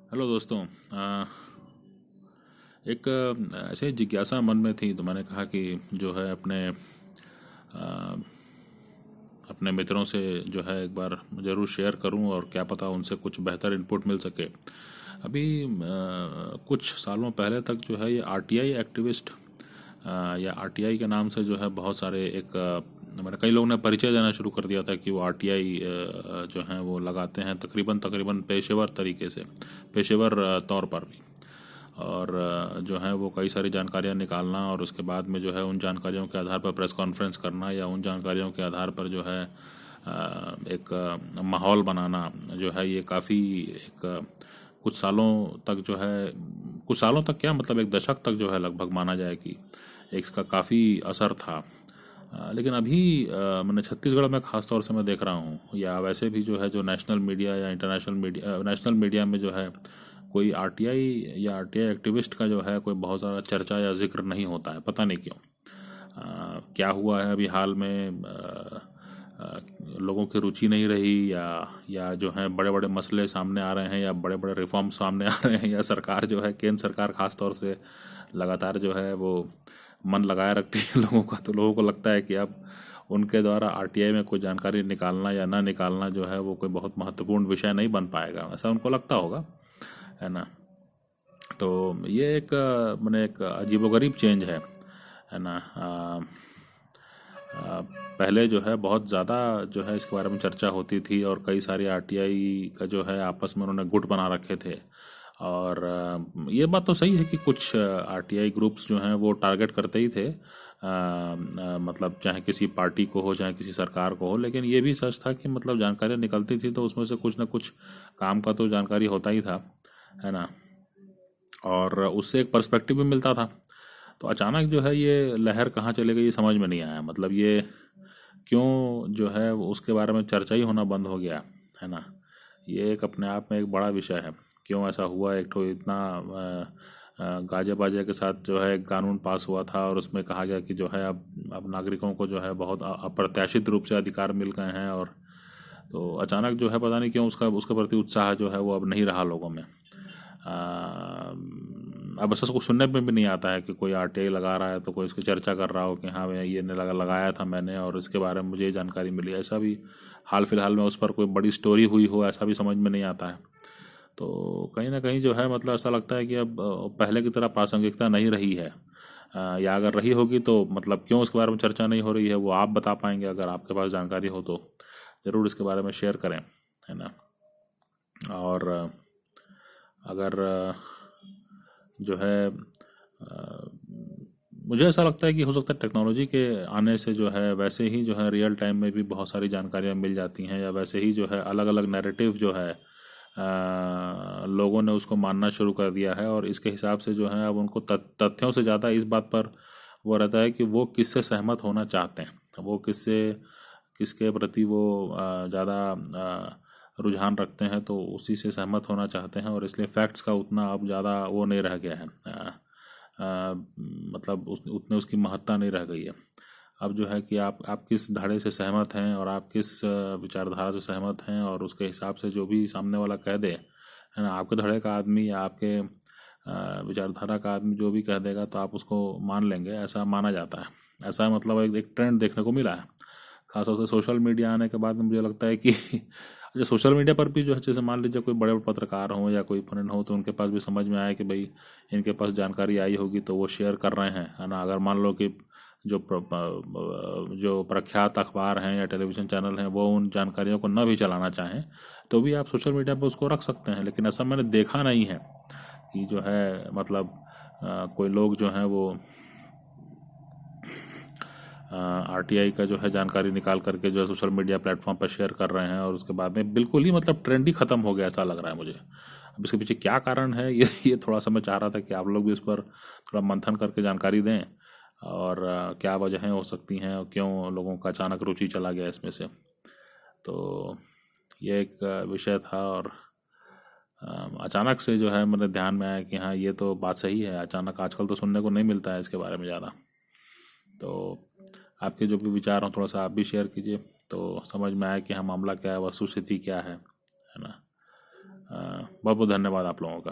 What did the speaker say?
Hello दोस्तों। एक ऐसे जिज्ञासा मन में थी तो मैंने कहा कि जो है अपने मित्रों से जो है एक बार ज़रूर शेयर करूं और क्या पता उनसे कुछ बेहतर इनपुट मिल सके। अभी कुछ सालों पहले तक जो है ये आरटीआई एक्टिविस्ट या आरटीआई के नाम से जो है बहुत सारे मैंने कई लोगों ने परिचय देना शुरू कर दिया था कि वो आरटीआई जो है वो लगाते हैं तकरीबन तकरीबन पेशेवर तरीके से, पेशेवर तौर पर भी। और जो है वो कई सारी जानकारियां निकालना और उसके बाद में जो है उन जानकारियों के आधार पर प्रेस कॉन्फ्रेंस करना या उन जानकारियों के आधार पर जो है एक माहौल बनाना जो है ये काफ़ी एक कुछ सालों तक जो है, कुछ सालों तक क्या मतलब एक दशक तक जो है लगभग माना जाए कि एक इसका काफ़ी असर था। लेकिन अभी मैंने छत्तीसगढ़ में ख़ास तौर से मैं देख रहा हूँ या वैसे भी जो है जो नेशनल मीडिया या इंटरनेशनल मीडिया, नेशनल मीडिया में जो है कोई आरटीआई या आरटीआई एक्टिविस्ट का जो है कोई बहुत ज़्यादा चर्चा या जिक्र नहीं होता है, पता नहीं क्यों। क्या हुआ है अभी हाल में, अ, लोगों की रुचि नहीं रही या जो है बड़े बड़े मसले सामने आ रहे हैं या बड़े बड़े रिफॉर्म सामने आ रहे हैं या सरकार जो है, केंद्र सरकार खास तौर से लगातार जो है वो मन लगाए रखती है लोगों का, तो लोगों को लगता है कि अब उनके द्वारा आरटीआई में कोई जानकारी निकालना या ना निकालना जो है वो कोई बहुत महत्वपूर्ण विषय नहीं बन पाएगा, ऐसा उनको लगता होगा, है ना। तो ये एक मैंने एक अजीबोगरीब चेंज है ना। पहले जो है बहुत ज़्यादा जो है इसके बारे में चर्चा होती थी और कई सारी आरटीआई का जो है आपस में उन्होंने गुट बना रखे थे। और ये बात तो सही है कि कुछ आरटीआई ग्रुप्स जो हैं वो टारगेट करते ही थे, मतलब चाहे किसी पार्टी को हो चाहे किसी सरकार को हो, लेकिन ये भी सच था कि मतलब जानकारियाँ निकलती थी तो उसमें से कुछ ना कुछ काम का तो जानकारी होता ही था, है ना। और उससे एक पर्सपेक्टिव भी मिलता था। तो अचानक जो है ये लहर कहाँ चले गई ये समझ में नहीं आया, मतलब ये क्यों जो है वो उसके बारे में चर्चा ही होना बंद हो गया, है ना। ये एक अपने आप में एक बड़ा विषय है, क्यों ऐसा हुआ। एक तो इतना गाजे बाजे के साथ जो है एक कानून पास हुआ था और उसमें कहा गया कि जो है अब नागरिकों को जो है बहुत अप्रत्याशित रूप से अधिकार मिल गए हैं, और तो अचानक जो है पता नहीं क्यों उसका उसके प्रति उत्साह जो है वो अब नहीं रहा लोगों में। अब ऐसा कुछ सुनने में भी नहीं आता है कि कोई आरटीआई लगा रहा है तो कोई इसकी चर्चा कर रहा हो कि हाँ मैं ये लगाया था मैंने और इसके बारे में मुझे ये जानकारी मिली, ऐसा भी हाल फिलहाल में उस पर कोई बड़ी स्टोरी हुई हो ऐसा भी समझ में नहीं आता है। तो कहीं ना कहीं जो है मतलब ऐसा लगता है कि अब पहले की तरह प्रासंगिकता नहीं रही है, या अगर रही होगी तो मतलब क्यों उसके बारे में चर्चा नहीं हो रही है वो आप बता पाएंगे, अगर आपके पास जानकारी हो तो ज़रूर इसके बारे में शेयर करें, है ना। और अगर जो है मुझे ऐसा लगता है कि हो सकता है टेक्नोलॉजी के आने से जो है वैसे ही जो है रियल टाइम में भी बहुत सारी जानकारियाँ मिल जाती हैं, या वैसे ही जो है अलग अलग नैरेटिव जो है लोगों ने उसको मानना शुरू कर दिया है, और इसके हिसाब से जो है अब उनको तथ्यों से ज़्यादा इस बात पर वो रहता है कि वो किससे सहमत होना चाहते हैं, वो किसके प्रति वो ज़्यादा रुझान रखते हैं, तो उसी से सहमत होना चाहते हैं, और इसलिए फैक्ट्स का उतना अब ज़्यादा वो नहीं रह गया है, मतलब उतने उसकी महत्ता नहीं रह गई है। अब जो है कि आप किस धारे से सहमत हैं और आप किस विचारधारा से सहमत हैं, और उसके हिसाब से जो भी सामने वाला कह दे, है ना, आपके धड़े का आदमी या आपके विचारधारा का आदमी जो भी कह देगा तो आप उसको मान लेंगे, ऐसा माना जाता है। ऐसा मतलब एक ट्रेंड देखने को मिला है खासतौर से सोशल मीडिया आने के बाद में। मुझे लगता है कि अच्छा, सोशल मीडिया पर भी जो है जैसे मान लीजिए कोई बड़े पत्रकार हों या कोई फ्रेंड हो तो उनके पास भी समझ में आया कि भाई इनके पास जानकारी आई होगी तो वो शेयर कर रहे हैं, है ना। अगर मान लो कि जो प्रख्यात अखबार हैं या टेलीविज़न चैनल हैं वो उन जानकारियों को न भी चलाना चाहें तो भी आप सोशल मीडिया पर उसको रख सकते हैं, लेकिन ऐसा मैंने देखा नहीं है कि जो है मतलब कोई लोग जो हैं वो आरटीआई का जो है जानकारी निकाल करके जो है सोशल मीडिया प्लेटफॉर्म पर शेयर कर रहे हैं, और उसके बाद में बिल्कुल ही मतलब ट्रेंड ही ख़त्म हो गया ऐसा लग रहा है मुझे। अब इसके पीछे क्या कारण है ये थोड़ा सा मैं चाह रहा था कि आप लोग भी इस पर थोड़ा मंथन करके जानकारी दें, और क्या वजहें हो सकती हैं और क्यों लोगों का अचानक रुचि चला गया इसमें से। तो ये एक विषय था, और अचानक से जो है मेरे ध्यान में आया कि हाँ ये तो बात सही है, अचानक आजकल तो सुनने को नहीं मिलता है इसके बारे में ज़्यादा। तो आपके जो भी विचार हों थोड़ा सा आप भी शेयर कीजिए तो समझ में आए कि हाँ मामला क्या है, वस्तुस्थिति क्या है ना। बहुत बहुत धन्यवाद आप लोगों का।